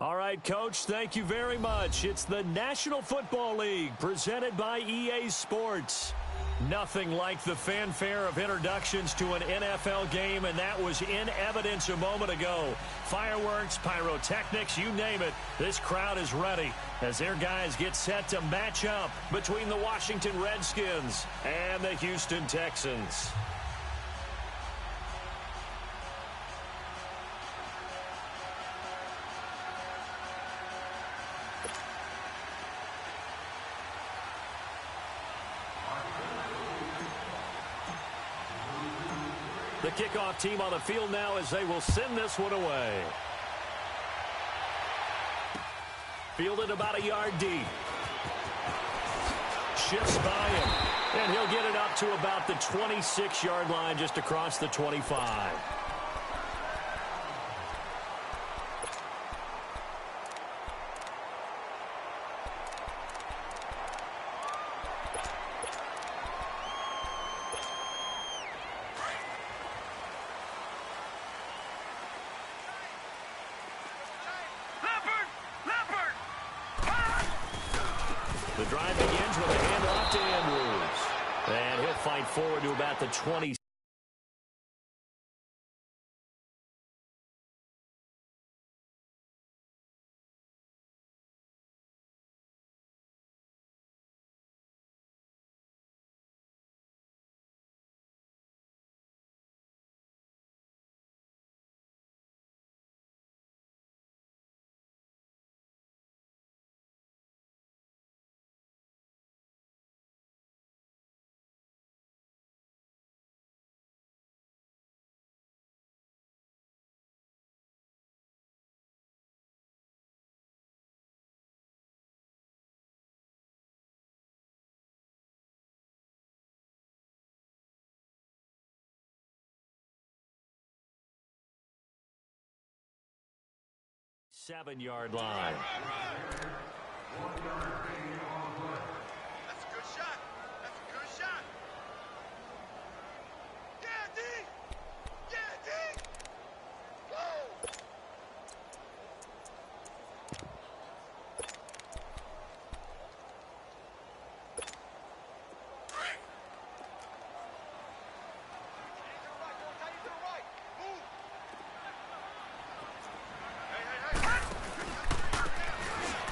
All right, Coach, thank you very much. It's the National Football League presented by EA Sports. Nothing like the fanfare of introductions to an NFL game, and that was in evidence a moment ago. Fireworks, pyrotechnics, you name it. This crowd is ready as their guys get set to match up between the Washington Redskins and the Houston Texans. The kickoff team on the field now as they will send this one away. Fielded about a yard deep. Shifts by him. And he'll get it up to about the 26-yard line just across the 25. The drive begins with a handoff to Andrews. And he'll fight forward to about the 20. Seven-yard line. That's a good shot. That's a good shot. Yeah, D. Yeah, D. Go.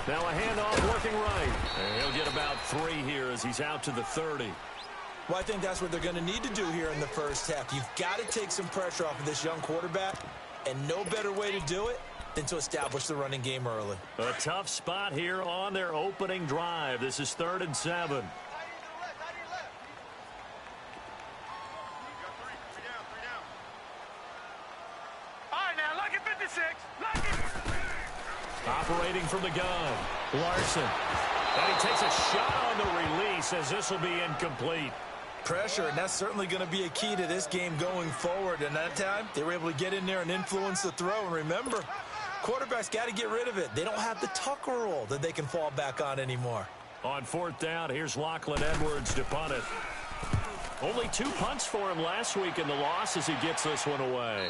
Now a handoff working right. And he'll get about 3 here as he's out to the 30. Well, I think that's what they're going to need to do here in the first half. You've got to take some pressure off of this young quarterback, and no better way to do it than to establish the running game early. A tough spot here on their opening drive. This is 3rd and 7. Operating from the gun, Larson. And he takes a shot on the release as this will be incomplete. Pressure, and that's certainly going to be a key to this game going forward. And that time, they were able to get in there and influence the throw. And remember, quarterbacks got to get rid of it. They don't have the Tucker rule that they can fall back on anymore. On 4th down, here's Lachlan Edwards to punt it. Only 2 punts for him last week in the loss as he gets this one away.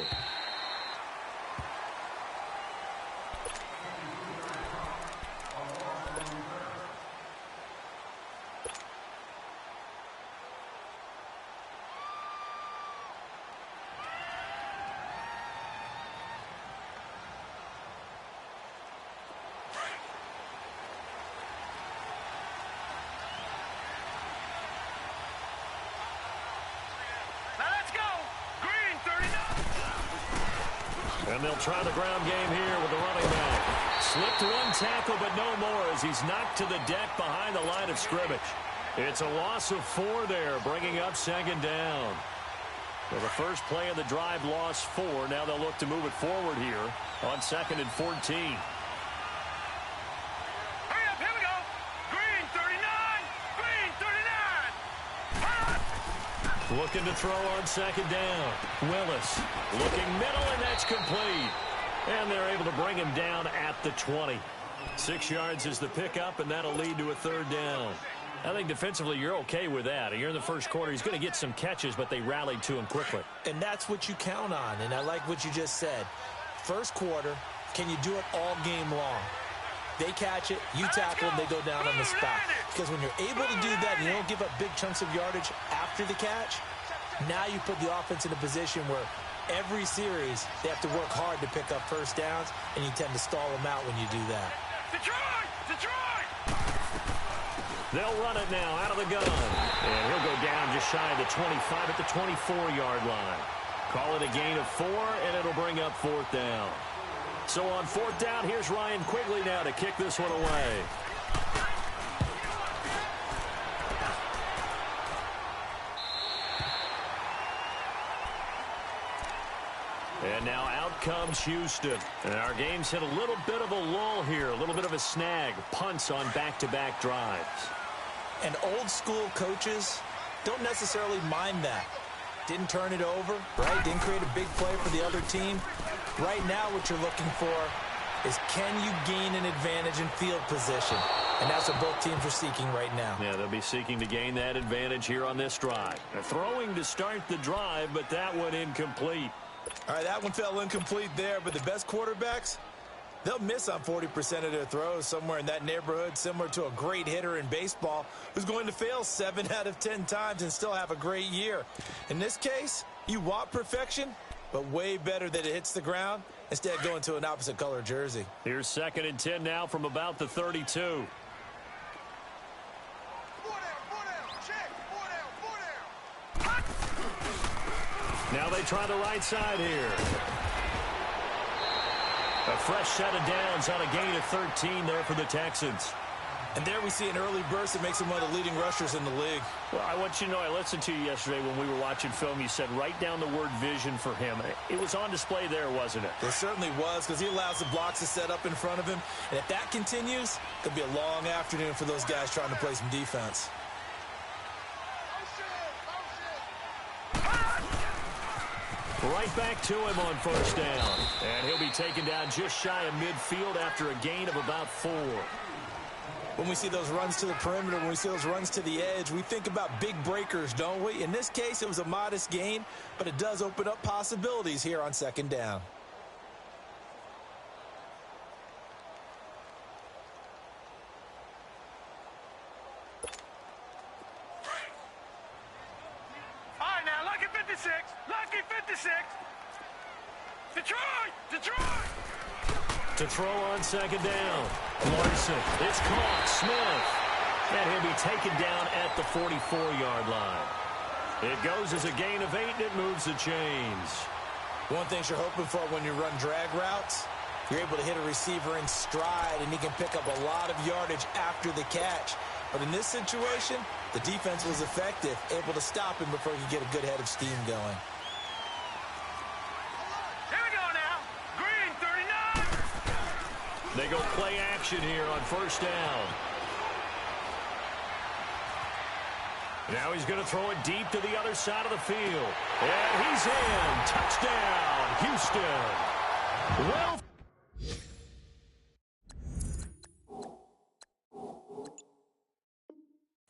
And they'll try the ground game here with the running back. Slipped 1 tackle, but no more as he's knocked to the deck behind the line of scrimmage. It's a loss of 4 there, bringing up 2nd down. Well, the first play of the drive lost 4. Now they'll look to move it forward here on 2nd and 14. Looking to throw on 2nd down. Willis looking middle, and that's complete. And they're able to bring him down at the 20. 6 yards is the pickup, and that'll lead to a 3rd down. I think defensively you're okay with that. Here in the first quarter, he's going to get some catches, but they rallied to him quickly. And that's what you count on, and I like what you just said. First quarter, Can you do it all game long? They catch it, you tackle them, they go down on the spot. Because when you're able to do that and you don't give up big chunks of yardage after the catch, now you put the offense in a position where every series they have to work hard to pick up first downs, and you tend to stall them out when you do that. They'll run it now out of the gun. And he'll go down just shy of the 25 at the 24-yard line. Call it a gain of 4, and it'll bring up 4th down. So on 4th down, here's Ryan Quigley now to kick this one away. And now out comes Houston. And our game's hit a little bit of a lull here, a little bit of a snag. Punts on back-to-back drives. And old-school coaches don't necessarily mind that. Didn't turn it over, right? Didn't create a big play for the other team. Right now what you're looking for is, can you gain an advantage in field position? And that's what both teams are seeking right now. Yeah, they'll be seeking to gain that advantage here on this drive. They're throwing to start the drive, but that one incomplete. All right, that one fell incomplete there, but the best quarterbacks, they'll miss on 40% of their throws, somewhere in that neighborhood, similar to a great hitter in baseball who's going to fail 7 out of 10 times and still have a great year. In this case, you want perfection, but way better that it hits the ground instead of going to an opposite color jersey. Here's 2nd and 10 now from about the 32. Now they try the right side here. A fresh set of downs on a gain of 13 there for the Texans. And there we see an early burst that makes him one of the leading rushers in the league. Well, I want you to know, I listened to you yesterday when we were watching film. You said write down the word vision for him. It was on display there, wasn't it? It certainly was, because he allows the blocks to set up in front of him. And if that continues, it could be a long afternoon for those guys trying to play some defense. Right back to him on 1st down. And he'll be taken down just shy of midfield after a gain of about 4. When we see those runs to the perimeter, when we see those runs to the edge, we think about big breakers, don't we? In this case, it was a modest gain, but it does open up possibilities here on 2nd down. All right, now, lucky 56. Lucky 56. Detroit! Detroit! To throw on 2nd down. Larson. It's caught. Smith. And he'll be taken down at the 44-yard line. It goes as a gain of 8, and it moves the chains. One thing you're hoping for when you run drag routes, you're able to hit a receiver in stride, and he can pick up a lot of yardage after the catch. But in this situation, the defense was effective, able to stop him before he could get a good head of steam going. They go play action here on 1st down. Now he's going to throw it deep to the other side of the field. And he's in. Touchdown, Houston. Well,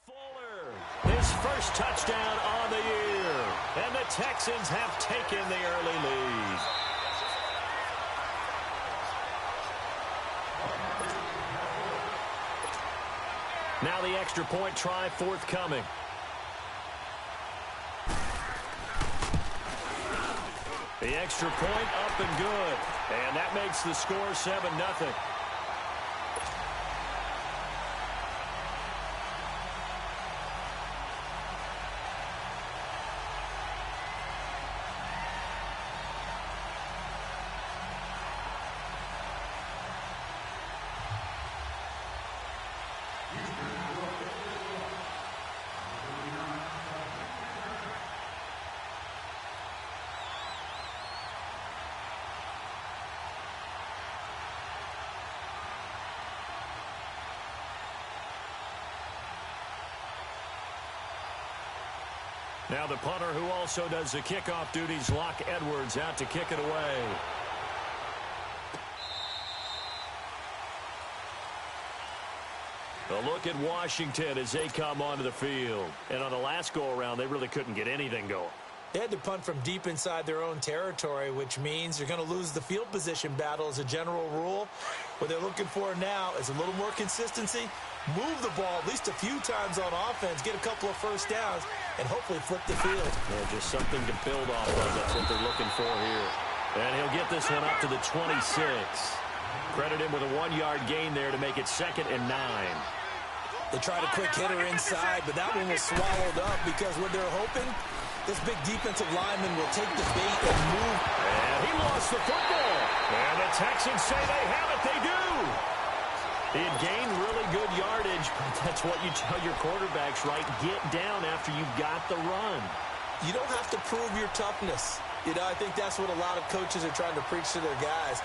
Fuller, his first touchdown on the year. And the Texans have taken the early lead. Now the extra point try forthcoming. The extra point up and good. And that makes the score 7-0. Now the punter, who also does the kickoff duties, Locke Edwards, out to kick it away. A look at Washington as they come onto the field. And on the last go-around, they really couldn't get anything going. They had to punt from deep inside their own territory, which means you're going to lose the field position battle as a general rule. What they're looking for now is a little more consistency, move the ball at least a few times on offense, get a couple of first downs, and hopefully flip the field. Yeah, just something to build off of. That's what they're looking for here. And he'll get this one up to the 26. Credit him with a 1-yard gain there to make it 2nd and 9. They tried a quick hitter inside, but that one was swallowed up because what they're hoping, this big defensive lineman will take the bait and move. And he lost the football. And the Texans say they have it. They do. He had gained really good yardage, but that's what you tell your quarterbacks, right? Get down after you've got the run. You don't have to prove your toughness. You know, I think that's what a lot of coaches are trying to preach to their guys.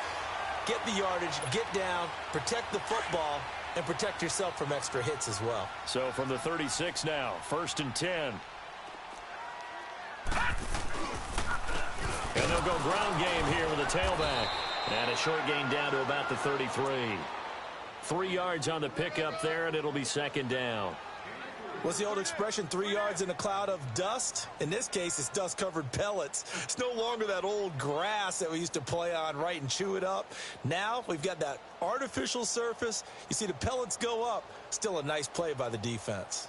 Get the yardage, get down, protect the football, and protect yourself from extra hits as well. So from the 36 now, 1st and 10. And they'll go ground game here with a tailback. And a short gain down to about the 33. 3 yards on the pickup there, and it'll be 2nd down. What's the old expression, 3 yards in a cloud of dust? In this case, it's dust-covered pellets. It's no longer that old grass that we used to play on, right, and chew it up. Now we've got that artificial surface. You see the pellets go up. Still a nice play by the defense.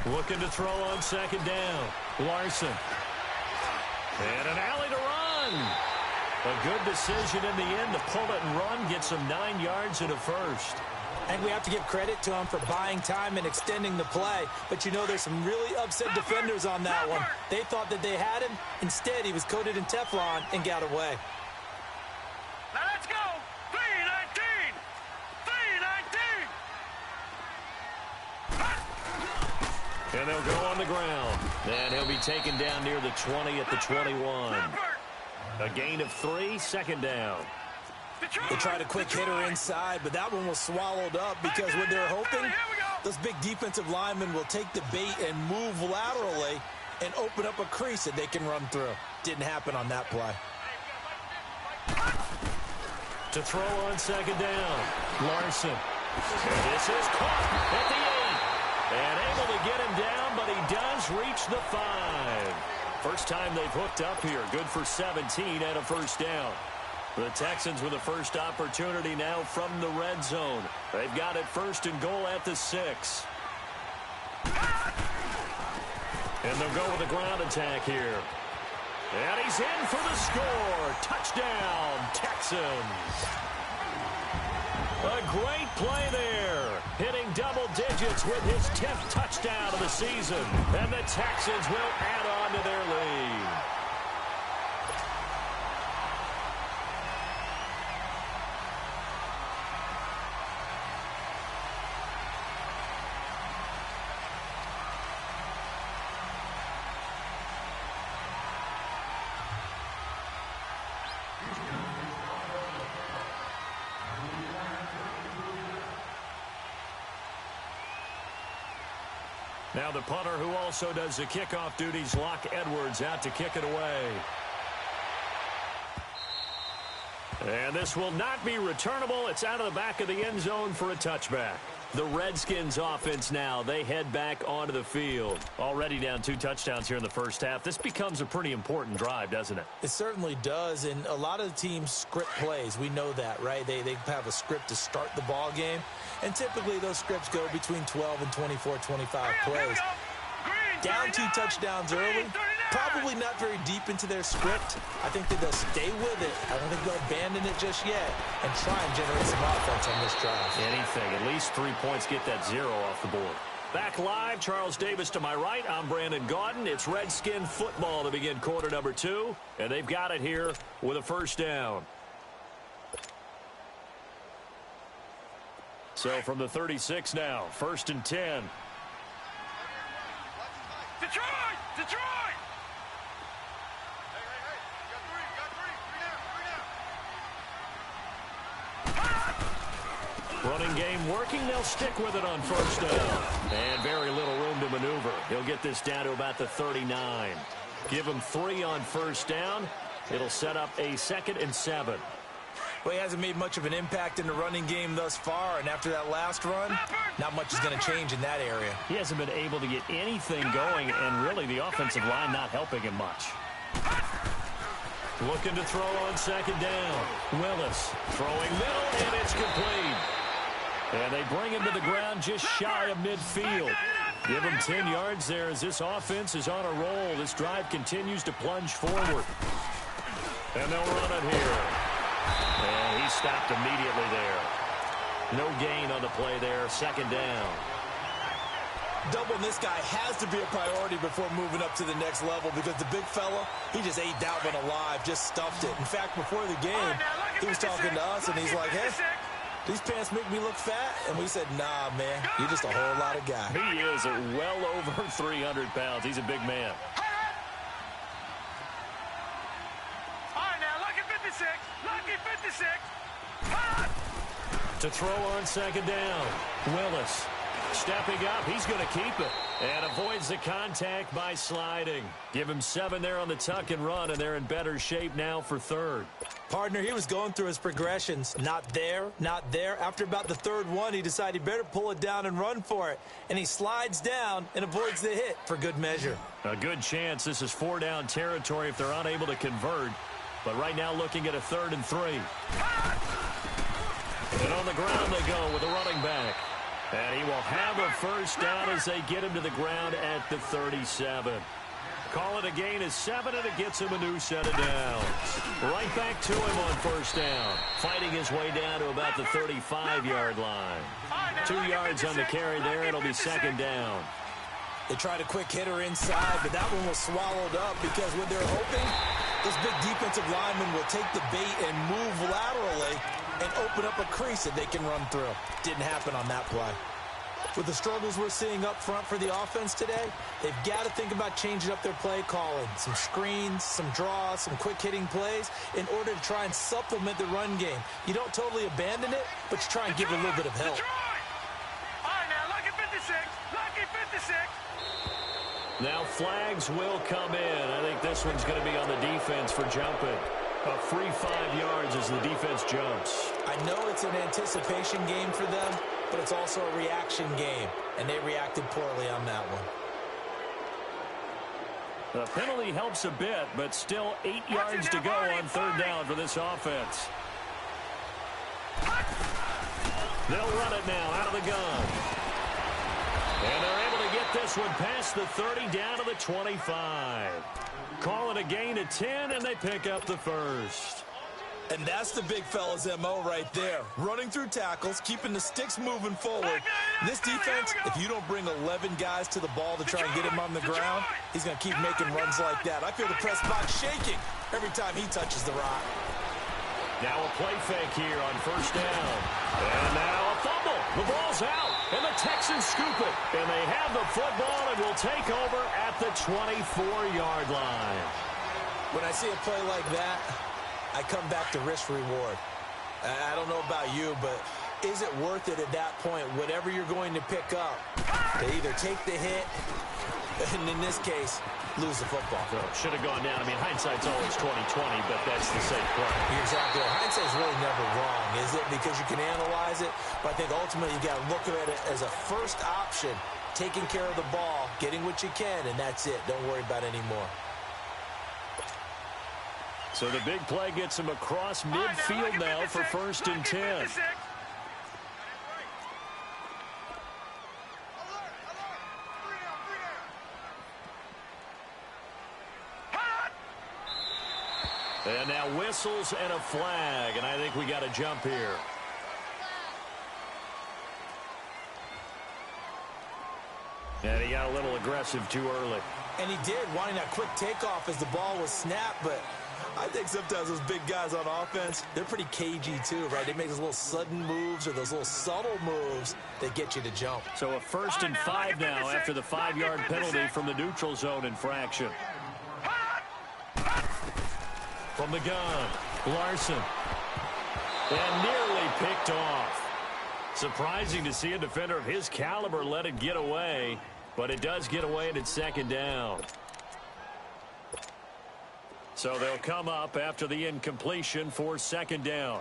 Looking to throw on 2nd down. Larson. And an alley to run. A good decision in the end to pull it and run. Get some 9 yards and a first. I think we have to give credit to him for buying time and extending the play. But, you know, there's some really upset defenders on that one. They thought that they had him. Instead, he was coated in Teflon and got away. Now let's go. 3-19. 3-19. And they'll go on the ground. And he'll be taken down near the 20 at the 21. A gain of 3, 2nd down. They tried a quick hitter inside, but that one was swallowed up because what they're hoping, this big defensive lineman will take the bait and move laterally and open up a crease that they can run through. Didn't happen on that play. To throw on 2nd down. Larson. And this is caught at the 8. And able to get him down, but he does reach the 5. First time they've hooked up here. Good for 17 and a first down. The Texans with a first opportunity now from the red zone. They've got it 1st and goal at the 6. And they'll go with a ground attack here. And he's in for the score. Touchdown, Texans. A great play there. Hitting double digits with his 10th touchdown of the season. And the Texans will add on to their lead. Now the punter who also does the kickoff duties, Locke Edwards, out to kick it away. And this will not be returnable. It's out of the back of the end zone for a touchback. The Redskins offense now, they head back onto the field. Already down 2 touchdowns here in the first half. This becomes a pretty important drive, doesn't it? It certainly does, and a lot of the teams script plays. We know that, right? They have a script to start the ball game, and typically those scripts go between 12 and 24, 25 plays. Down 2 touchdowns early, probably not very deep into their script. I think that they'll stay with it. I don't think they'll abandon it just yet and try and generate some offense on this drive. Anything. At least 3 points, get that 0 off the board. Back live, Charles Davis to my right. I'm Brandon Gaudin. It's Redskin football to begin quarter number 2, and they've got it here with a first down. So from the 36 now, 1st and 10. Detroit! Detroit! Running game working. They'll stick with it on first down. And very little room to maneuver. He'll get this down to about the 39. Give him 3 on first down. It'll set up a 2nd and 7. Well, he hasn't made much of an impact in the running game thus far, and after that last run, not much is going to change in that area. He hasn't been able to get anything going, and really the offensive line not helping him much. Looking to throw on 2nd down. Willis throwing middle, and it's complete. And they bring him to the ground just shy of midfield. Give him 10 yards there as this offense is on a roll. This drive continues to plunge forward. And they'll run it here. And he stopped immediately there. No gain on the play there. 2nd down. Doubling this guy has to be a priority before moving up to the next level because the big fella, he just ate that one alive, just stuffed it. In fact, before the game, he was talking to us, and he's like, hey, these pants make me look fat? And we said, nah, man, you're just a whole lot of guy. He is at well over 300 pounds. He's a big man. All right, now, lucky 56. Lucky 56. To throw on 2nd down. Willis stepping up. He's going to keep it. And avoids the contact by sliding. Give him 7 there on the tuck and run, and they're in better shape now for 3rd. Partner, he was going through his progressions. Not there, not there. After about the 3rd one, he decided he better pull it down and run for it. And he slides down and avoids the hit for good measure. A good chance this is 4-down territory if they're unable to convert. But right now looking at a 3rd and 3. And on the ground they go with a running back. And he will have a first down as they get him to the ground at the 37. Call it a gain of 7, and it gets him a new set of downs. Right back to him on first down. Fighting his way down to about the 35-yard line. 2 yards on the carry there. It'll be 2nd down. They tried a quick hitter inside, but that one was swallowed up because when they're hoping, this big defensive lineman will take the bait and move laterally and open up a crease that they can run through. Didn't happen on that play. With the struggles we're seeing up front for the offense today, they've got to think about changing up their play calling. Some screens, some draws, some quick-hitting plays in order to try and supplement the run game. You don't totally abandon it, but you try and give it a little bit of help. All right, now, lucky 56. Lucky 56. Now flags will come in. I think this one's going to be on the defense for jumping. A free 5 yards as the defense jumps. I know it's an anticipation game for them, but it's also a reaction game, and they reacted poorly on that one. The penalty helps a bit, but still 8 yards to go on 3rd down for this offense. They'll run it now out of the gun. And they're able to get this one past the 30 down to the 25. Call it a gain of 10, and they pick up the first. And that's the big fella's MO right there. Running through tackles, keeping the sticks moving forward. This defense, if you don't bring 11 guys to the ball to try and get him on the ground, he's going to keep making runs like that. I feel the press box shaking every time he touches the rock. Now a play fake here on first down. And now a fumble. The ball's out, and the Texans scoop it. And they have the football and will take over at the 24-yard line. When I see a play like that, I come back to risk reward. I don't know about you, but is it worth it at that point, whatever you're going to pick up, to either take the hit, and in this case, lose the football? So should have gone down. I mean, hindsight's always 20/20, but that's the safe play. You're exactly right. Hindsight's really never wrong, is it? Because you can analyze it, but I think ultimately you got to look at it as a first option, taking care of the ball, getting what you can, and that's it. Don't worry about it anymore. So the big play gets him across midfield now for 1st and 10. And now whistles and a flag, and I think we got a jump here. And he got a little aggressive too early. And he did, wanting that quick takeoff as the ball was snapped, but I think sometimes those big guys on offense, they're pretty cagey too, right? They make those little sudden moves or those little subtle moves that get you to jump. So a 1st and 5 now after the 5-yard penalty from the neutral zone infraction. From the gun, Larson. And nearly picked off. Surprising to see a defender of his caliber let it get away, but it does get away and it's second down. So they'll come up after the incompletion for second down.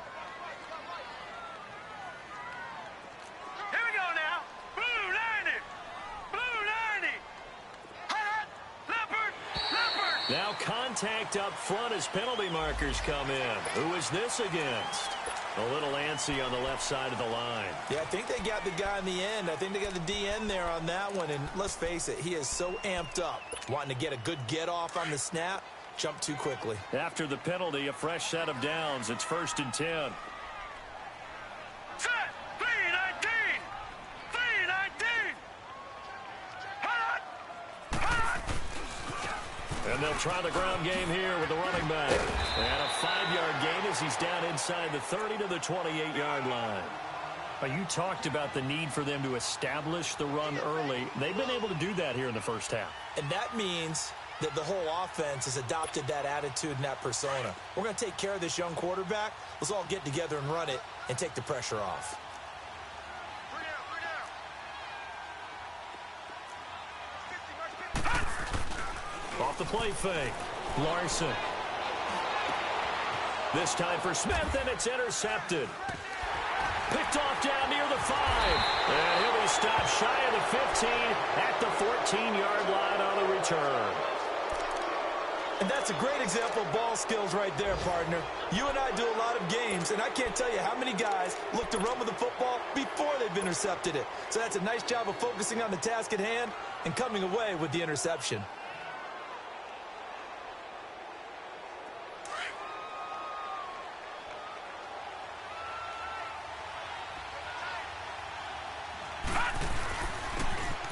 Here we go now. Blue 90. Blue 90. Hot. Leopard. Now contact up front as penalty markers come in. Who is this against? A little antsy on the left side of the line. Yeah, I think they got the guy in the end. I think they got the DN there on that one. And let's face it, he is so amped up, wanting to get a good get off on the snap. Jump too quickly. After the penalty, a fresh set of downs. It's 1st and 10. Set. 319. 319. Hot. Hot. And they'll try the ground game here with the running back. And a 5-yard gain as he's down inside the 30 to the 28-yard line. You talked about the need for them to establish the run early. They've been able to do that here in the first half. And that means that the whole offense has adopted that attitude and that persona. We're going to take care of this young quarterback. Let's all get together and run it and take the pressure off. Off the play fake. Larson. This time for Smith, and it's intercepted. Picked off down near the 5. And he'll be stopped shy of the 15 at the 14-yard line on the return. And that's a great example of ball skills right there, partner. You and I do a lot of games, and I can't tell you how many guys look to run with the football before they've intercepted it. So that's a nice job of focusing on the task at hand and coming away with the interception.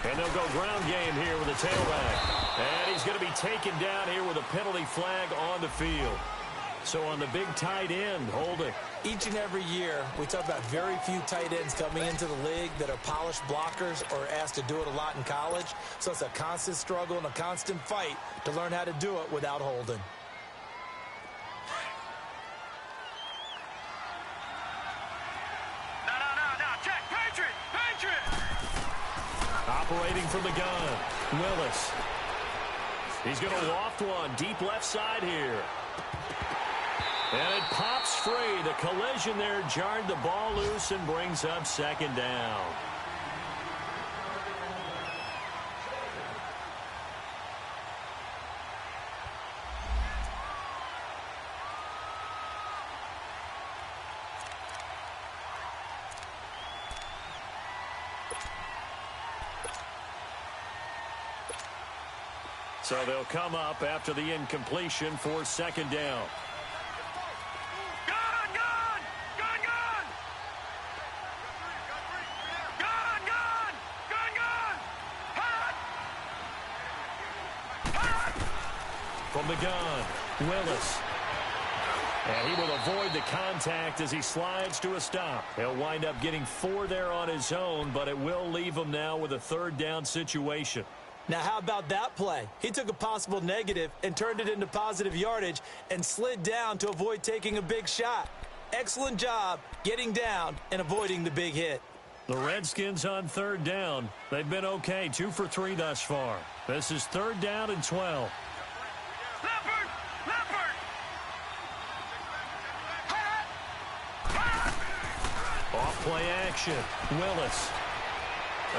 And they'll go ground game here with a tailback. And he's going to be taken down here with a penalty flag on the field. So on the big tight end, holding. Each and every year, we talk about very few tight ends coming into the league that are polished blockers or asked to do it a lot in college. So it's a constant struggle and a constant fight to learn how to do it without holding. No. Check. Patriot. Operating from the gun, Willis. He's going to loft one deep left side here. And it pops free. The collision there jarred the ball loose and brings up second down. So they'll come up after the incompletion for second down. From the gun, Willis. And he will avoid the contact as he slides to a stop. He'll wind up getting 4 there on his own, but it will leave him now with a third down situation. Now, how about that play? He took a possible negative and turned it into positive yardage and slid down to avoid taking a big shot. Excellent job getting down and avoiding the big hit. The Redskins on third down. They've been okay, 2 for 3 thus far. This is 3rd down and 12. Off play action. Willis.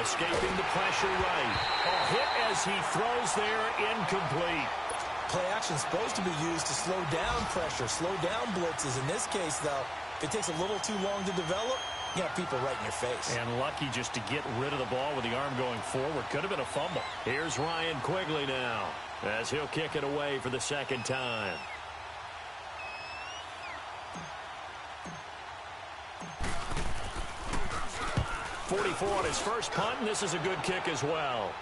Escaping the pressure right. A hit as he throws there, incomplete. Play action is supposed to be used to slow down pressure, slow down blitzes. In this case, though, if it takes a little too long to develop, you got people right in your face. And lucky just to get rid of the ball with the arm going forward. Could have been a fumble. Here's Ryan Quigley now as he'll kick it away for the second time. .44 on his first punt, and this is a good kick as well.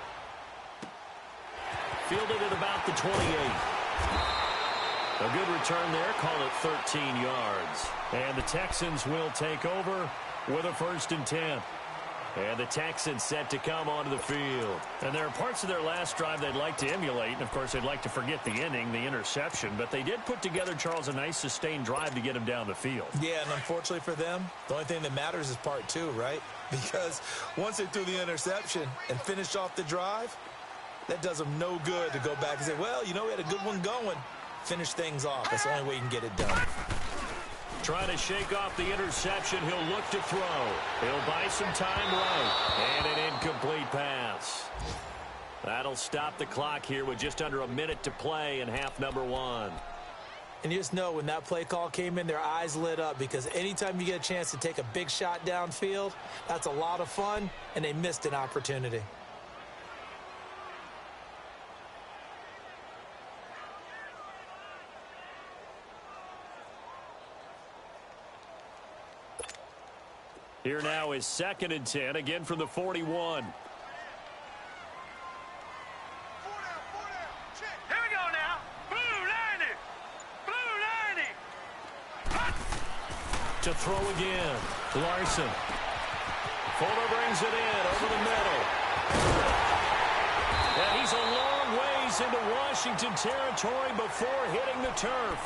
Fielded at about the 28. A good return there, call it 13 yards. And the Texans will take over with a 1st and 10. And the Texans set to come onto the field. And there are parts of their last drive they'd like to emulate. And, of course, they'd like to forget the inning, the interception. But they did put together, Charles, a nice sustained drive to get him down the field. Yeah, and unfortunately for them, the only thing that matters is part two, right? Because once they threw the interception and finished off the drive, that does them no good to go back and say, well, you know, we had a good one going. Finish things off. That's the only way you can get it done. Trying to shake off the interception. He'll look to throw. He'll buy some time right. And an incomplete pass. That'll stop the clock here with just under a minute to play in half number one. And you just know when that play call came in, their eyes lit up because anytime you get a chance to take a big shot downfield, that's a lot of fun, and they missed an opportunity. Here now is 2nd and 10, again from the 41. Here we go now. Blue 90. Blue 90. To throw again. Larson. Fuller brings it in over the middle. And he's a long ways into Washington territory before hitting the turf.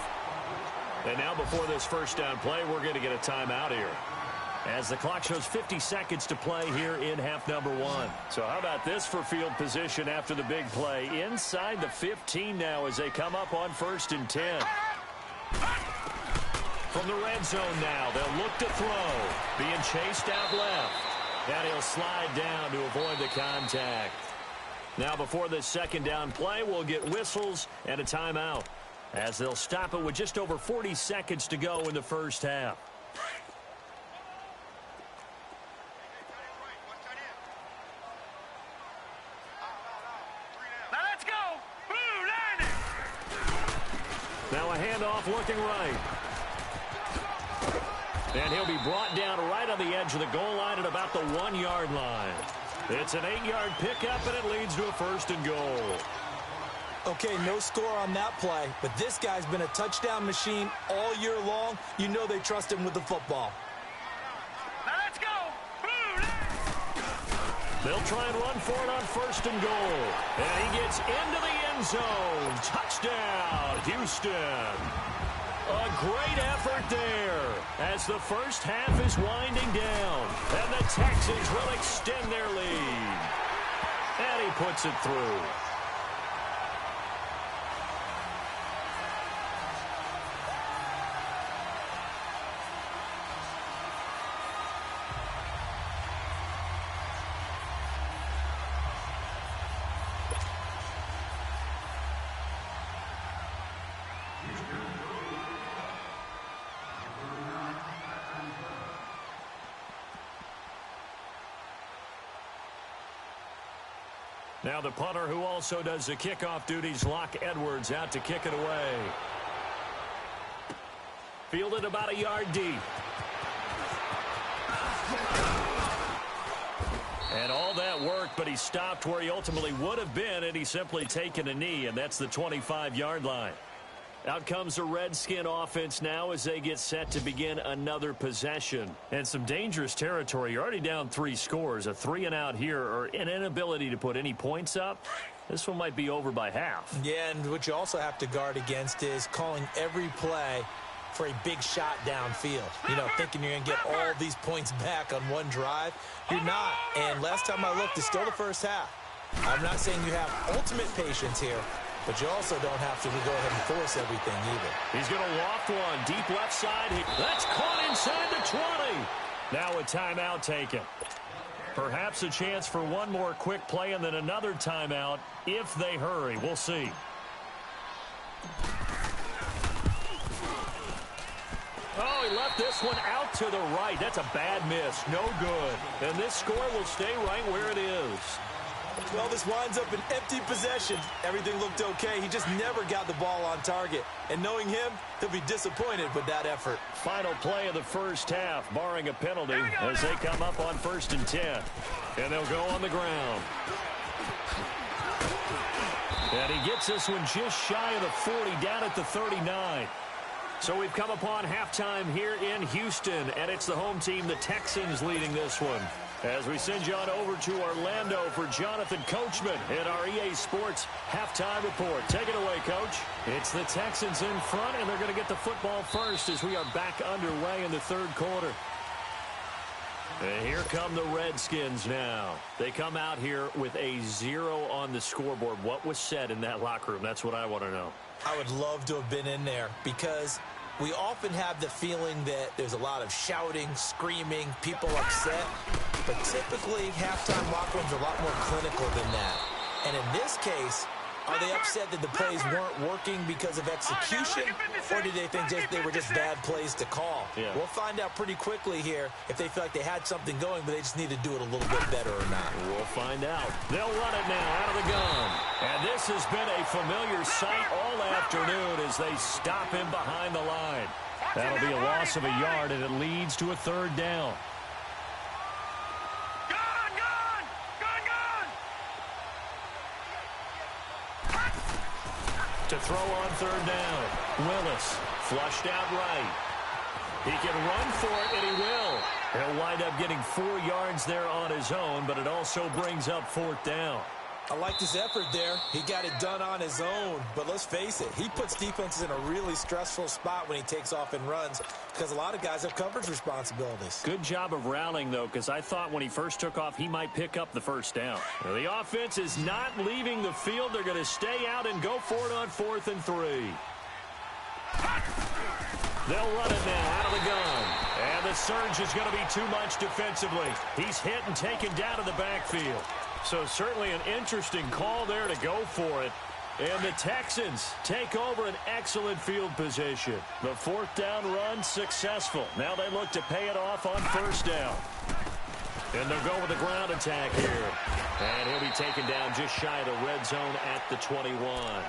And now before this first down play, we're going to get a timeout here, as the clock shows 50 seconds to play here in half number one. So how about this for field position after the big play? Inside the 15 now as they come up on 1st and 10. From the red zone now, they'll look to throw. Being chased out left. And he'll slide down to avoid the contact. Now before this second down play, we'll get whistles and a timeout, as they'll stop it with just over 40 seconds to go in the first half. Now a handoff looking right. And he'll be brought down right on the edge of the goal line at about the 1-yard line. It's an 8-yard pickup, and it leads to a 1st and goal. Okay, no score on that play, but this guy's been a touchdown machine all year long. You know they trust him with the football. Now let's go. They'll try and run for it on 1st and goal. And he gets into the end zone. Touchdown, Houston. A great effort there as the first half is winding down. And the Texans will extend their lead. And he puts it through. Now the punter, who also does the kickoff duties, Locke Edwards, out to kick it away. Fielded about a yard deep. And all that worked, but he stopped where he ultimately would have been, and he's simply taken a knee, and that's the 25-yard line. Out comes the Redskin offense now as they get set to begin another possession. And some dangerous territory. You're already down 3 scores. A 3-and-out here, or an inability to put any points up. This one might be over by half. Yeah, and what you also have to guard against is calling every play for a big shot downfield. You know, thinking you're going to get all these points back on one drive. You're not. And last time I looked, it's still the first half. I'm not saying you have ultimate patience here, but you also don't have to go ahead and force everything either. He's going to loft one deep left side. That's caught inside the 20. Now a timeout taken. Perhaps a chance for one more quick play and then another timeout if they hurry. We'll see. Oh, he left this one out to the right. That's a bad miss. No good. And this score will stay right where it is. Well, this winds up an empty possession. Everything looked okay. He just never got the ball on target. And knowing him, he'll be disappointed with that effort. Final play of the first half, barring a penalty, as they come up on 1st and 10. And they'll go on the ground. And he gets this one just shy of the 40, down at the 39. So we've come upon halftime here in Houston, and it's the home team, the Texans, leading this one. As we send you on over to Orlando for Jonathan Coachman in our EA Sports halftime report. Take it away, Coach. It's the Texans in front, and they're going to get the football first as we are back underway in the third quarter. And here come the Redskins now. They come out here with a 0 on the scoreboard. What was said in that locker room? That's what I want to know. I would love to have been in there because we often have the feeling that there's a lot of shouting, screaming, people upset. But typically, halftime locker rooms are a lot more clinical than that. And in this case, are they upset that the plays weren't working because of execution, or did they think they were just bad plays to call? Yeah. We'll find out pretty quickly here if they feel like they had something going, but they just need to do it a little bit better or not. We'll find out. They'll run it now out of the gun. And this has been a familiar sight all afternoon as they stop him behind the line. That'll be a loss of a yard, and it leads to a third down. To throw on third down. Willis flushed out right. He can run for it, and he will. He'll wind up getting 4 yards there on his own, but it also brings up fourth down. I liked his effort there. He got it done on his own. But let's face it, he puts defenses in a really stressful spot when he takes off and runs because a lot of guys have coverage responsibilities. Good job of rallying, though, because I thought when he first took off, he might pick up the first down. Now, the offense is not leaving the field. They're going to stay out and go for it on 4th and 3. They'll run it now out of the gun. And the surge is going to be too much defensively. He's hit and taken down in the backfield. So certainly an interesting call there to go for it. And the Texans take over an excellent field position. The 4th down run successful. Now they look to pay it off on first down. And they'll go with the ground attack here. And he'll be taken down just shy of the red zone at the 21.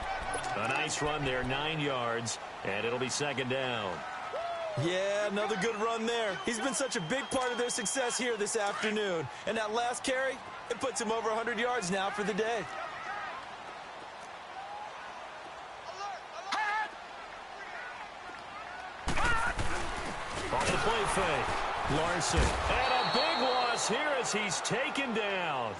A nice run there, 9 yards. And it'll be second down. Yeah, another good run there. He's been such a big part of their success here this afternoon. And that last carry, it puts him over 100 yards now for the day. On the play fake, Larson. And a big loss here as he's taken down.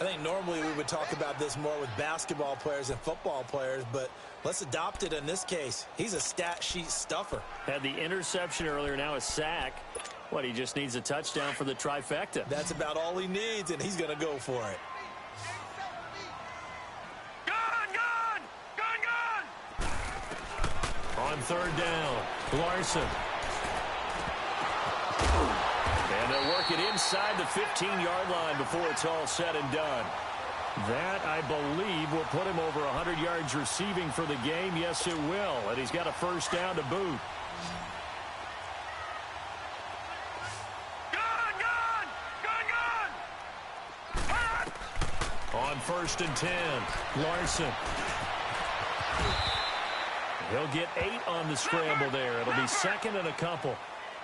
I think normally we would talk about this more with basketball players and football players, but let's adopt it in this case. He's a stat sheet stuffer. Had the interception earlier, now a sack. What, he just needs a touchdown for the trifecta. That's about all he needs, and he's going to go for it. On third down, Larson. And they'll work it inside the 15-yard line before it's all said and done. That, I believe, will put him over 100 yards receiving for the game. Yes, it will. And he's got a first down to boot. On 1st and 10, Larson. He'll get 8 on the scramble there. It'll be second and a couple.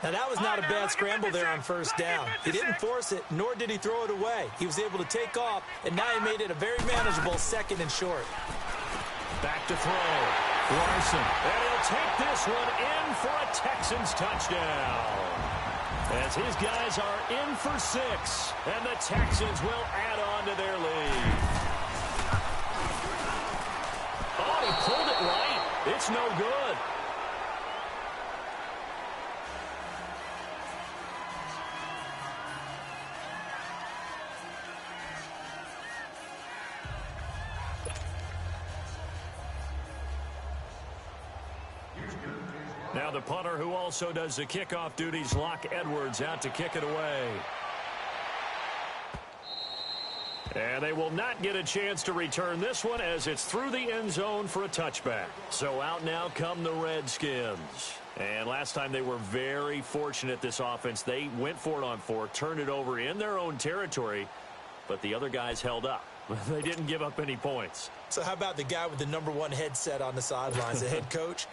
Now, that was not a bad scramble there on first down. He didn't force it, nor did he throw it away. He was able to take off, and now he made it a very manageable 2nd and short. Back to throw. Larson. And he'll take this one in for a Texans touchdown. As his guys are in for 6, and the Texans will add on to their lead. Oh, he pulled it right. It's no good. Now the punter who also does the kickoff duties, Locke Edwards, out to kick it away. And they will not get a chance to return this one as it's through the end zone for a touchback. So out now come the Redskins. And last time they were very fortunate, this offense. They went for it on 4, turned it over in their own territory, but the other guys held up. They didn't give up any points. So how about the guy with the #1 headset on the sidelines, the head coach?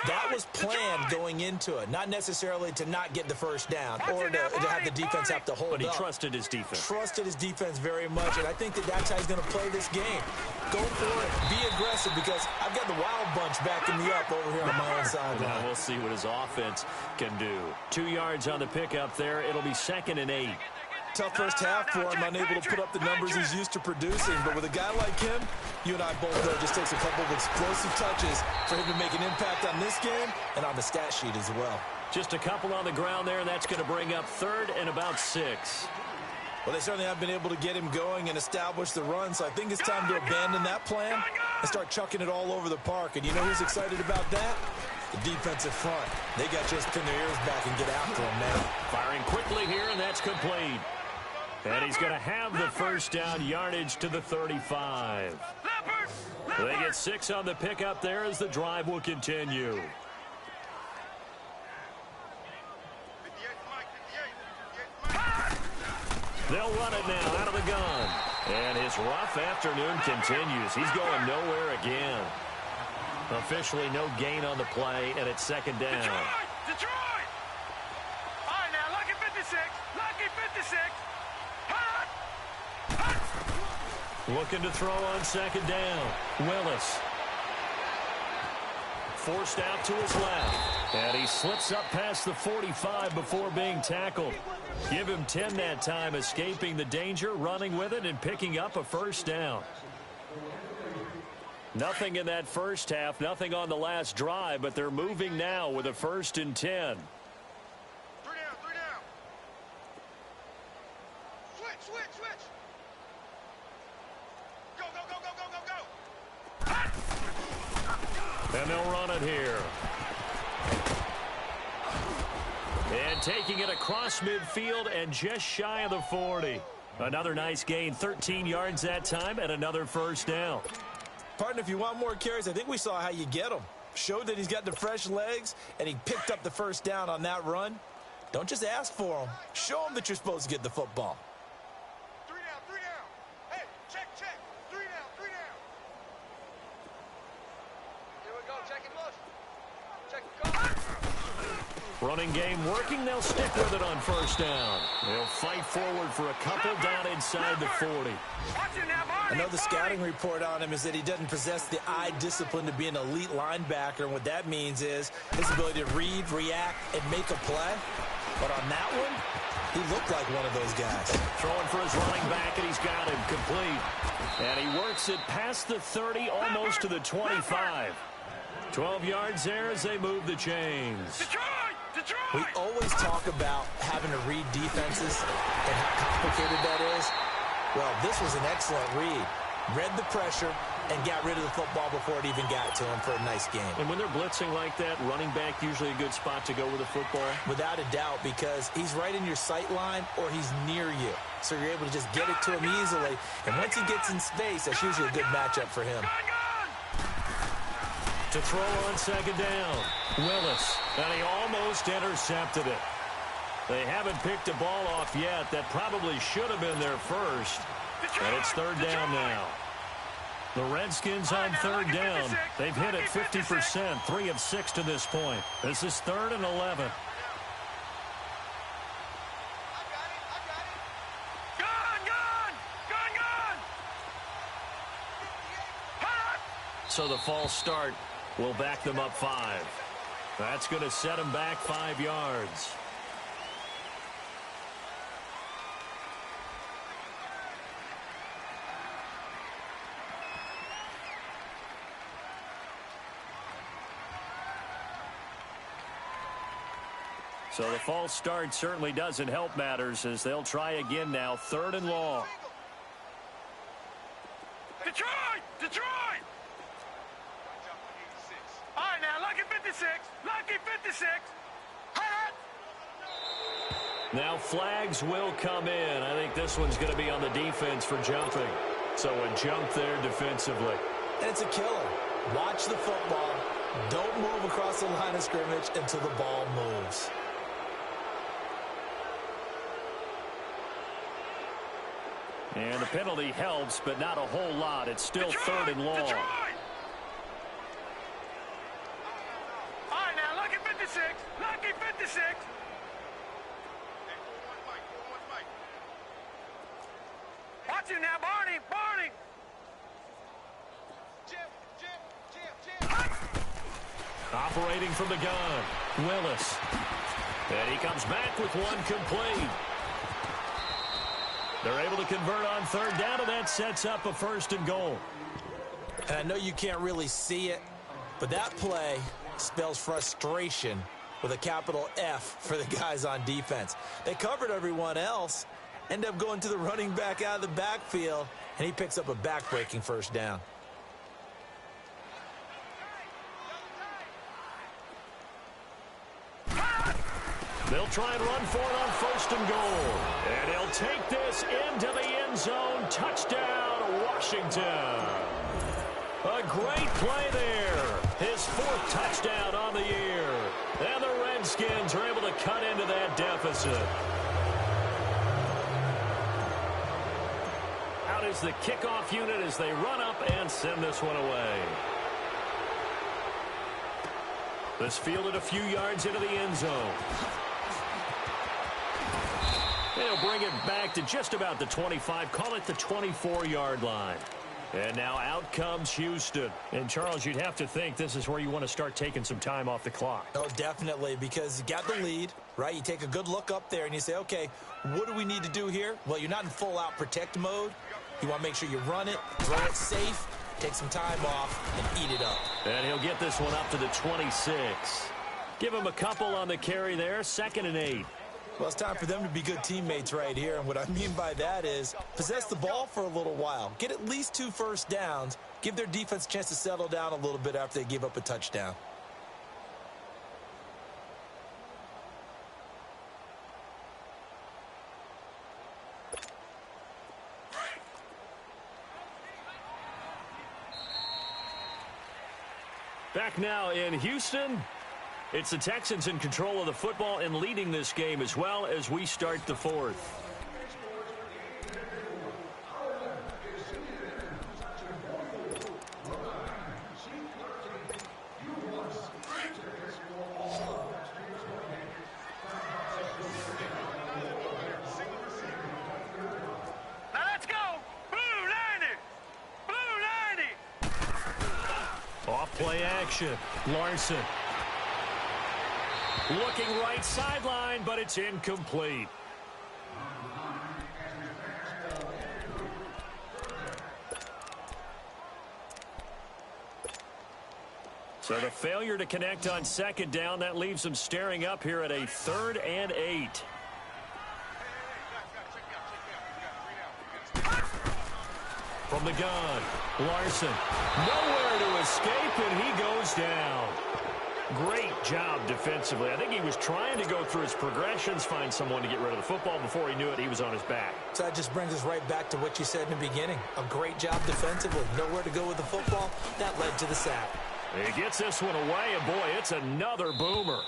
That was planned going into it, not necessarily to not get the first down or to have the defense have to hold up. But he trusted his defense. Trusted his defense very much, and I think that's how he's going to play this game. Go for it, be aggressive, because I've got the wild bunch backing me up over here on my own sideline. Now we'll see what his offense can do. 2 yards on the pickup there. It'll be 2nd and 8. Tough first half for him, unable to put up the numbers he's used to producing. But with a guy like him, you and I both know it just takes a couple of explosive touches for him to make an impact on this game and on the stat sheet as well. Just a couple on the ground there, and that's going to bring up 3rd and about 6. Well, they certainly have been able to get him going and establish the run, so I think it's time to abandon that plan and start chucking it all over the park. And you know who's excited about that? The defensive front. They got to just pin their ears back and get after him now. Firing quickly here, and that's complete. And he's going to have the first down, yardage to the 35. They get 6 on the pickup there as the drive will continue. They'll run it now out of the gun. And his rough afternoon continues. He's going nowhere again. Officially no gain on the play, and it's 2nd down. Detroit! All right, now, lucky 56. Lucky 56. Looking to throw on 2nd down. Willis. Forced out to his left. And he slips up past the 45 before being tackled. Give him 10 that time, escaping the danger, running with it, and picking up a first down. Nothing in that first half, nothing on the last drive, but they're moving now with a 1st and 10. 3 down, 3 down. Switch. Go, go, go, go, go, go, go. And they'll run it here. And taking it across midfield and just shy of the 40. Another nice gain, 13 yards that time, and another first down. Partner, if you want more carries, I think we saw how you get them. Showed that he's got the fresh legs, and he picked up the first down on that run. Don't just ask for them. Show them that you're supposed to get the football. 3 down. Hey, check. 3 down. Here we go, check and look. Check and go. Running game working. They'll stick with it on first down. They'll fight forward for a couple down inside the 40. I know the scouting report on him is that he doesn't possess the eye discipline to be an elite linebacker, and what that means is his ability to read, react, and make a play. But on that one, he looked like one of those guys. Throwing for his running back, and he's got him complete. And he works it past the 30, almost to the 25. 12 yards there as they move the chains. Detroit! We always talk about having to read defenses and how complicated that is. Well, this was an excellent read. Read the pressure and got rid of the football before it even got to him for a nice game. And when they're blitzing like that, running back usually a good spot to go with the football? Without a doubt, because he's right in your sight line or he's near you. So you're able to just get it to him easily. And once he gets in space, that's usually a good matchup for him. To throw on 2nd down, Willis, and he almost intercepted it. They haven't picked a ball off yet. That probably should have been their first. And it's 3rd down now. The Redskins on 3rd down. They've hit it 50%, 3 of 6 to this point. This is 3rd and 11. So the false start will back them up 5. That's going to set them back 5 yards. So the false start certainly doesn't help matters as they'll try again now, 3rd and long. Detroit! All right, now, lucky 56. Lucky 56. Now flags will come in. I think this one's going to be on the defense for jumping. So a jump there defensively. And it's a killer. Watch the football. Don't move across the line of scrimmage until the ball moves. And the penalty helps, but not a whole lot. It's still Detroit, 3rd and long. Detroit. All right, now, lucky 56. Lucky 56. Watch him now, Barney. Operating from the gun, Willis. And he comes back with one complete. They're able to convert on third down, and that sets up a 1st and goal. And I know you can't really see it, but that play spells frustration with a capital F for the guys on defense. They covered everyone else, end up going to the running back out of the backfield, and he picks up a back-breaking 1st down. They'll try and run for it on 1st and goal. And he'll take this into the end zone. Touchdown, Washington. A great play there. His 4th touchdown on the year. And the Redskins are able to cut into that deficit. Out is the kickoff unit as they run up and send this one away. This fielded a few yards into the end zone. They'll bring it back to just about the 25, call it the 24-yard line. And now out comes Houston. And, Charles, you'd have to think this is where you want to start taking some time off the clock. Oh, definitely, because you got the lead, right? You take a good look up there and you say, okay, what do we need to do here? Well, you're not in full-out protect mode. You want to make sure you run it, throw it safe, take some time off, and eat it up. And he'll get this one up to the 26. Give him a couple on the carry there, 2nd and 8. Well, it's time for them to be good teammates right here. And what I mean by that is possess the ball for a little while. Get at least 2 first downs. Give their defense a chance to settle down a little bit after they give up a touchdown. Back now in Houston. It's the Texans in control of the football and leading this game as well as we start the 4th. Now let's go. Blue 90. Blue 90. Off play action. Larson. Looking right sideline, but it's incomplete. So the failure to connect on 2nd down, that leaves them staring up here at a 3rd and 8. From the gun, Larson. Nowhere to escape, and he goes down. Great job defensively. I think he was trying to go through his progressions, find someone to get rid of the football. Before he knew it, he was on his back. So that just brings us right back to what you said in the beginning. A great job defensively. Nowhere to go with the football. That led to the sack. He gets this one away, and boy, it's another boomer.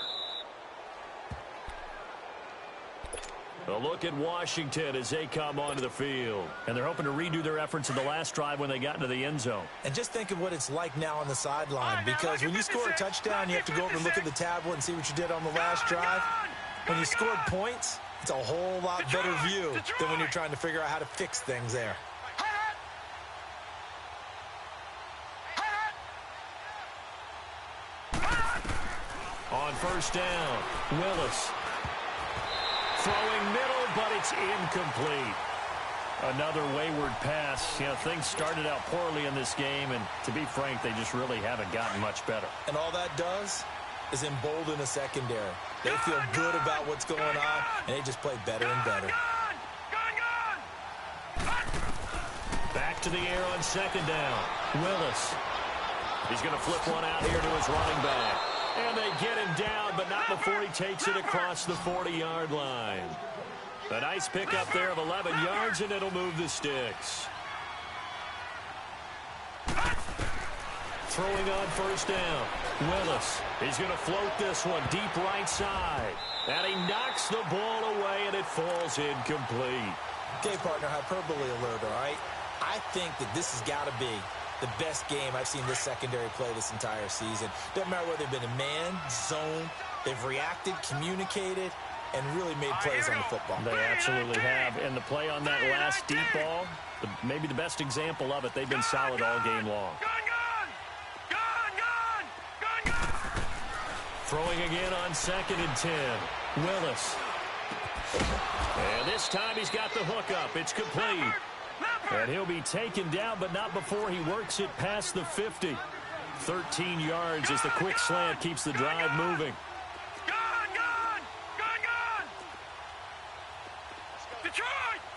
A look at Washington as they come onto the field. And they're hoping to redo their efforts in the last drive when they got into the end zone. And just think of what it's like now on the sideline, because when you score a touchdown, you have to go over and look at the tablet and see what you did on the last drive. When you scored points, it's a whole lot better view than when you're trying to figure out how to fix things there. On 1st down, Willis. Throwing middle, but it's incomplete. Another wayward pass. You know, things started out poorly in this game, and to be frank, they just really haven't gotten much better. And all that does is embolden a secondary. They feel good about what's going on, and they just play better and better. Back to the air on 2nd down. Willis. He's going to flip one out here to his running back. And they get him down, but not before he takes it across the 40-yard line. A nice pickup there of 11 yards, and it'll move the sticks. Throwing on 1st down. Willis. He's going to float this one deep right side. And he knocks the ball away, and it falls incomplete. Okay, partner, hyperbole alert, all right? I think that this has got to be the best game I've seen this secondary play this entire season. Doesn't matter whether they've been in man, zone, they've reacted, communicated, and really made plays on the football. They absolutely have. And the play on that last deep ball, maybe the best example of it, they've been solid all game long. Throwing again on 2nd and 10. Willis. And this time he's got the hook up. It's complete. And he'll be taken down, but not before he works it past the 50. 13 yards as the quick slant keeps the drive moving.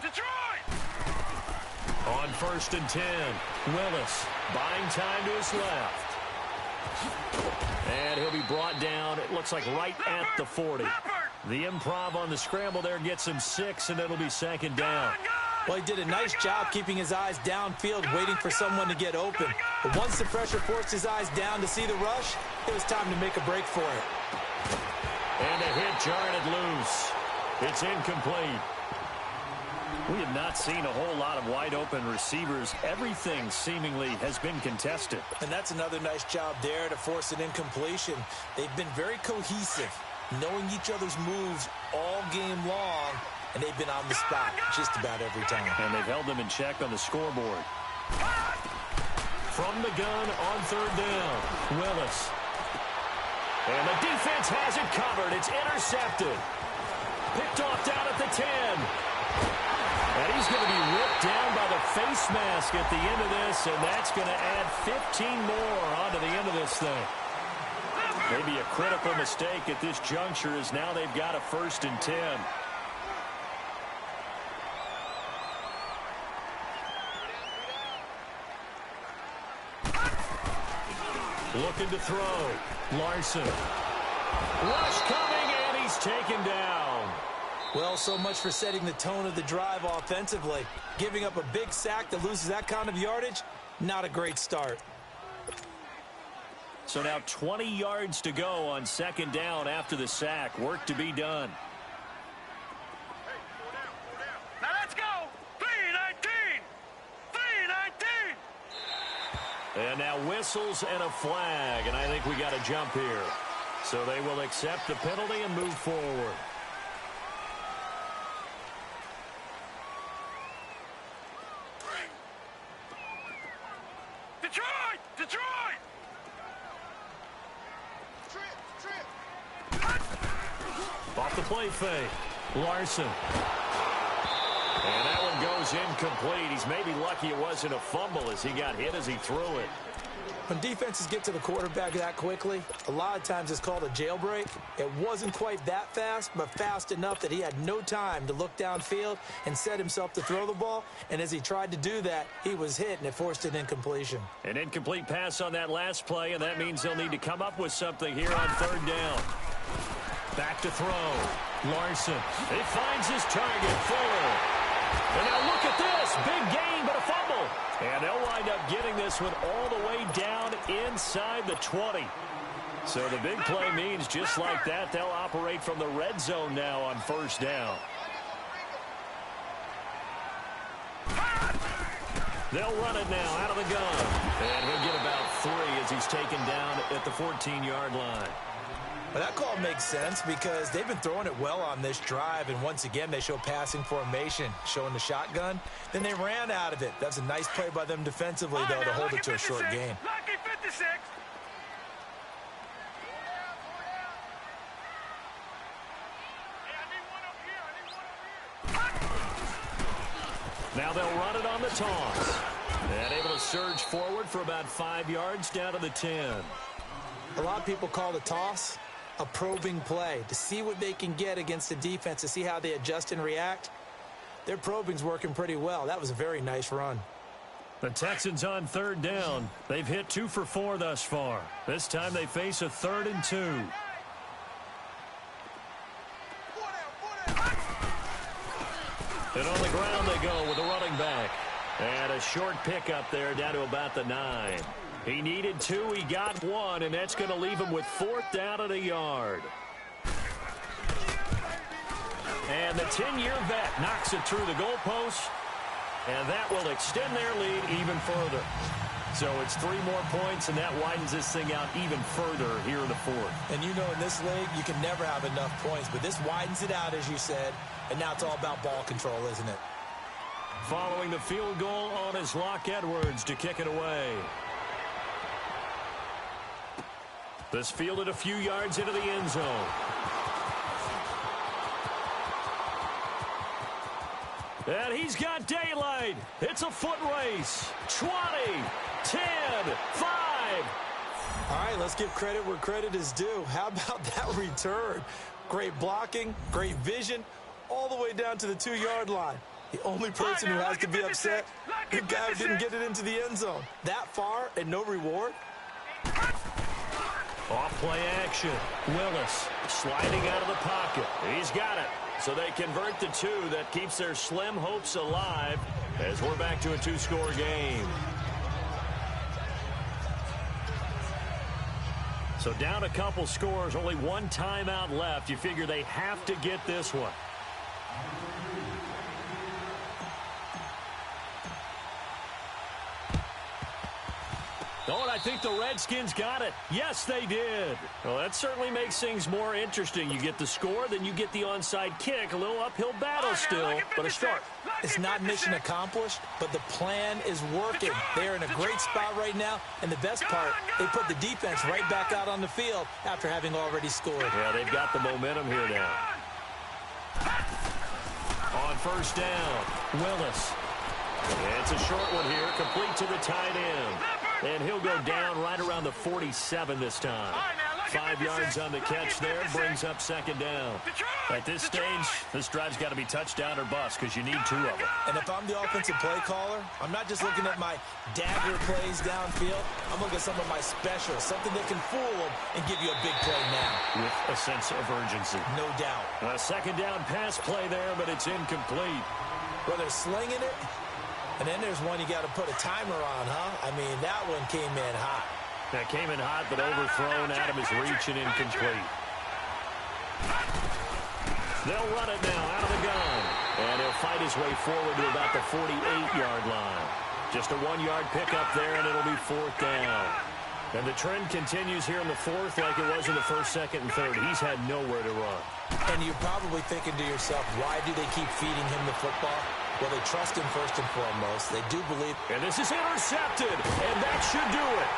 Detroit! On 1st and 10, Willis buying time to his left. And he'll be brought down, it looks like right at the 40. The improv on the scramble there gets him 6, and it'll be 2nd down. Well, he did a nice job keeping his eyes downfield, waiting for someone to get open. But once the pressure forced his eyes down to see the rush, it was time to make a break for it. And a hit jarred loose. It's incomplete. We have not seen a whole lot of wide-open receivers. Everything seemingly has been contested. And that's another nice job there to force an incompletion. They've been very cohesive, knowing each other's moves all game long, and they've been on the spot just about every time. And they've held them in check on the scoreboard. From the gun on 3rd down, Willis. And the defense has it covered. It's intercepted. Picked off down at the 10. And he's going to be ripped down by the face mask at the end of this, and that's going to add 15 more onto the end of this thing. Maybe a critical mistake at this juncture is now they've got a 1st and 10. Looking to throw. Larson. Rush coming, and he's taken down. Well, so much for setting the tone of the drive offensively. Giving up a big sack that loses that kind of yardage, not a great start. So now 20 yards to go on 2nd down after the sack. Work to be done. Now let's go. 3-19. 3-19. And now whistles and a flag, and I think we got a jump here. So they will accept the penalty and move forward. Detroit! Off the play fake. Larson. And that one goes incomplete. He's maybe lucky it wasn't a fumble as he got hit as he threw it. When defenses get to the quarterback that quickly, a lot of times it's called a jailbreak. It wasn't quite that fast, but fast enough that he had no time to look downfield and set himself to throw the ball. And as he tried to do that, he was hit, and it forced an incompletion. An incomplete pass on that last play, and that means they'll need to come up with something here on 3rd down. Back to throw. Larson. He finds his target, Fuller. And now look at this. Big gain, but a fumble. And they'll wind up getting this one all the way down inside the 20. So the big play means just like that, they'll operate from the red zone now on 1st down. They'll run it now out of the gun. And he'll get about 3 as he's taken down at the 14-yard line. Well, that call makes sense because they've been throwing it well on this drive, and once again they show passing formation, showing the shotgun. Then they ran out of it. That's a nice play by them defensively, though, to hold it to a short gain. Lucky 56. Now they'll run it on the toss. And able to surge forward for about 5 yards down to the 10. A lot of people call the toss a probing play to see what they can get against the defense, to see how they adjust and react. Their probing's working pretty well. That was a very nice run. The Texans on 3rd down. They've hit 2 for 4 thus far. This time they face a 3rd and 2. And on the ground they go with a running back. And a short pickup there down to about the 9. He needed 2, he got 1, and that's going to leave him with 4th down at a yard. And the 10-year vet knocks it through the goalpost, and that will extend their lead even further. So it's 3 more points, and that widens this thing out even further here in the 4th. And you know, in this league, you can never have enough points, but this widens it out, as you said, and now it's all about ball control, isn't it? Following the field goal on is Locke Edwards to kick it away. This fielded a few yards into the end zone. And he's got daylight. It's a foot race. 20, 10, 5. All right, let's give credit where credit is due. How about that return? Great blocking, great vision, all the way down to the 2-yard line. The only person who has to be upset, the guy who didn't get it into the end zone. That far and no reward? Off play action. Willis sliding out of the pocket. He's got it. So they convert the 2. That keeps their slim hopes alive as we're back to a 2-score game. So down a couple scores, only one timeout left. You figure they have to get this one. Oh, and I think the Redskins got it. Yes, they did. Well, that certainly makes things more interesting. You get the score, then you get the onside kick. A little uphill battle still, but a start. It's not mission accomplished, but the plan is working. They're in a great spot right now, and the best part, they put the defense right back out on the field after having already scored. Yeah, they've got the momentum here now. On first down, Willis. It's a short one here, complete to the tight end. And he'll go down right around the 47 this time. 5 yards on the catch there, brings up second down. At this stage, this drive's got to be touchdown or bust because you need 2 of them. And if I'm the offensive play caller, I'm not just looking at my dagger plays downfield. I'm looking at some of my specials, something that can fool them and give you a big play now. With a sense of urgency. No doubt. A second down pass play there, but it's incomplete. Well, they're slinging it. And then there's one you got to put a timer on, huh? I mean, that one came in hot. That came in hot, but overthrown. Out of his reach and incomplete. They'll run it now out of the gun. And he'll fight his way forward to about the 48-yard line. Just a 1-yard pickup there, and it'll be 4th down. And the trend continues here in the 4th like it was in the 1st, 2nd, and 3rd. He's had nowhere to run. And you're probably thinking to yourself, why do they keep feeding him the football? Well, they trust him first and foremost. They do believe. And this is intercepted, and that should do it.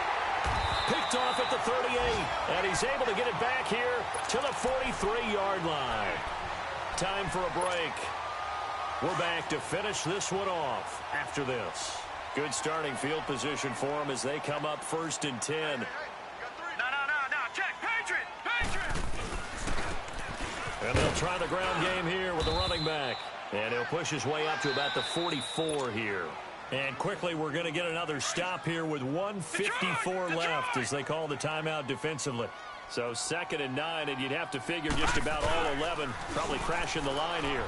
Picked off at the 38, and he's able to get it back here to the 43-yard line. Time for a break. We're back to finish this one off after this. Good starting field position for them as they come up 1st and 10. No. Check. Patriot. And they'll try the ground game here with the running back. And he'll push his way up to about the 44 here. And quickly, we're going to get another stop here with 1:54 left as they call the timeout defensively. So 2nd and 9, and you'd have to figure just about all 11 probably crashing the line here.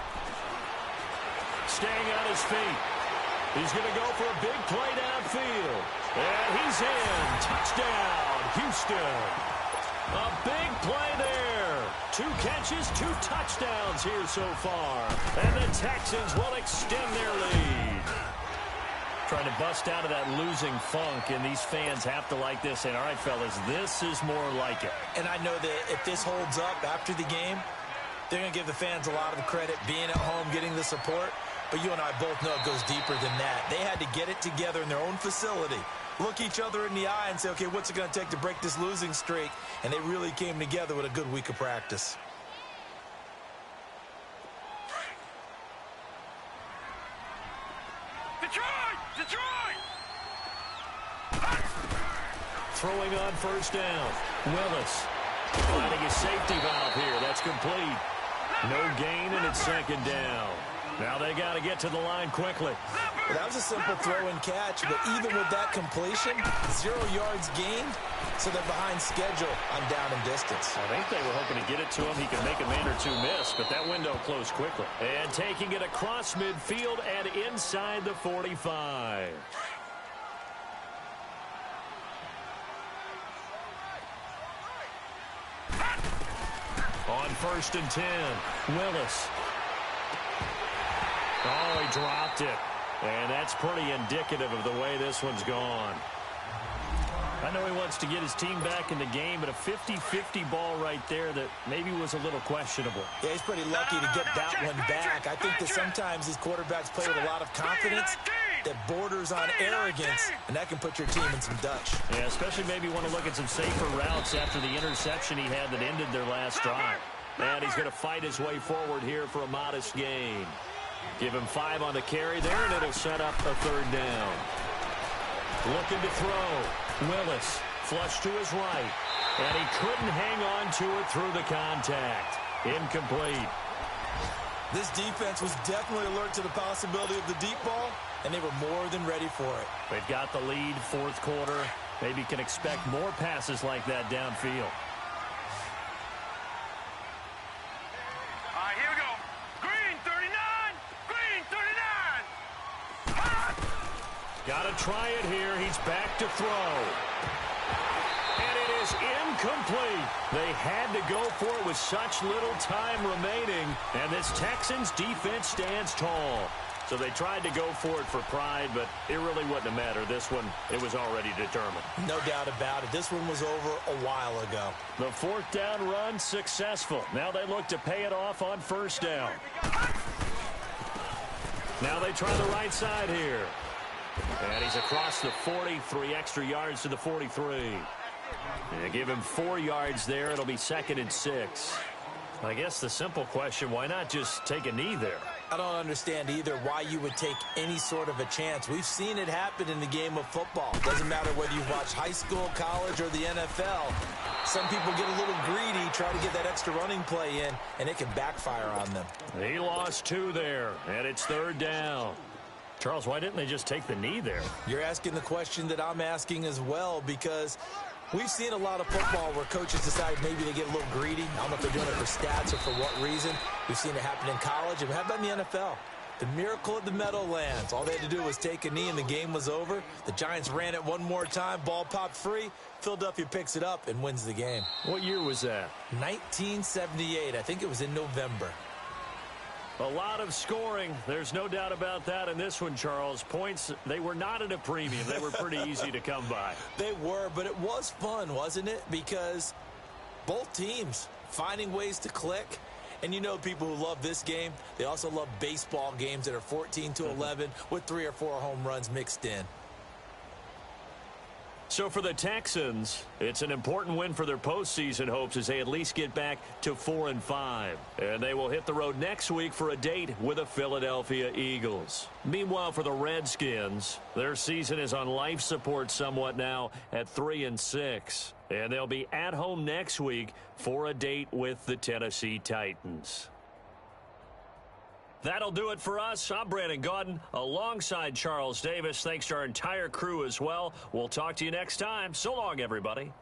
Staying on his feet. He's going to go for a big play downfield. And he's in. Touchdown, Houston. A big play there. 2 catches, 2 touchdowns here so far. And the Texans will extend their lead. Trying to bust out of that losing funk, and these fans have to like this. And all right, fellas, this is more like it. And I know that if this holds up after the game, they're going to give the fans a lot of credit, being at home, getting the support. But you and I both know it goes deeper than that. They had to get it together in their own facility, look each other in the eye and say, okay, what's it going to take to break this losing streak? And they really came together with a good week of practice. Detroit! Throwing on first down. Willis finding a safety valve here. That's complete. No gain, and it's 2nd down. Now they got to get to the line quickly. Well, that was a simple throw and catch, but even with that completion, 0 yards gained, so they're behind schedule on down and distance. I think they were hoping to get it to him. He could make a man or 2 miss, but that window closed quickly. And taking it across midfield and inside the 45. On 1st and 10, Willis. Oh, he dropped it. And that's pretty indicative of the way this one's gone. I know he wants to get his team back in the game, but a 50-50 ball right there that maybe was a little questionable. Yeah, he's pretty lucky to get that one back. I think that sometimes these quarterbacks play with a lot of confidence that borders on arrogance, and that can put your team in some Dutch. Yeah, especially maybe want to look at some safer routes after the interception he had that ended their last drive. And he's going to fight his way forward here for a modest gain. Give him 5 on the carry there, and it'll set up a 3rd down. Looking to throw. Willis, flush to his right. And he couldn't hang on to it through the contact. Incomplete. This defense was definitely alert to the possibility of the deep ball, and they were more than ready for it. They've got the lead, 4th quarter. Maybe can expect more passes like that downfield. All right, here we go. Green 39. Green 39. Got to try it here. He's back to throw. And it is incomplete. They had to go for it with such little time remaining. And this Texans defense stands tall. So they tried to go for it for pride, but it really wouldn't have mattered. This one, it was already determined. No doubt about it. This one was over a while ago. The 4th down run successful. Now they look to pay it off on 1st down. Now they try the right side here. And he's across the 43 extra yards to the 43. And give him 4 yards there. It'll be 2nd and 6. I guess the simple question, why not just take a knee there? I don't understand either why you would take any sort of a chance. We've seen it happen in the game of football. Doesn't matter whether you watch high school, college, or the NFL. Some people get a little greedy, try to get that extra running play in, and it can backfire on them. He lost 2 there, and it's 3rd down. Charles, why didn't they just take the knee there? You're asking the question that I'm asking as well, because we've seen a lot of football where coaches decide maybe they get a little greedy. I don't know if they're doing it for stats or for what reason. We've seen it happen in college, and how about in the NFL? The miracle of the Meadowlands. All they had to do was take a knee, and the game was over. The Giants ran it one more time. Ball popped free. Philadelphia picks it up and wins the game. What year was that? 1978. I think it was in November. A lot of scoring. There's no doubt about that in this one, Charles. Points, they were not at a premium. They were pretty easy to come by. They were, but it was fun, wasn't it? Because both teams finding ways to click. And you know people who love this game, they also love baseball games that are 14-11 with 3 or 4 home runs mixed in. So for the Texans, it's an important win for their postseason hopes as they at least get back to 4-5. And they will hit the road next week for a date with the Philadelphia Eagles. Meanwhile, for the Redskins, their season is on life support somewhat now at 3-6. And they'll be at home next week for a date with the Tennessee Titans. That'll do it for us. I'm Brandon Gaudin alongside Charles Davis. Thanks to our entire crew as well. We'll talk to you next time. So long, everybody.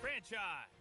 Franchise.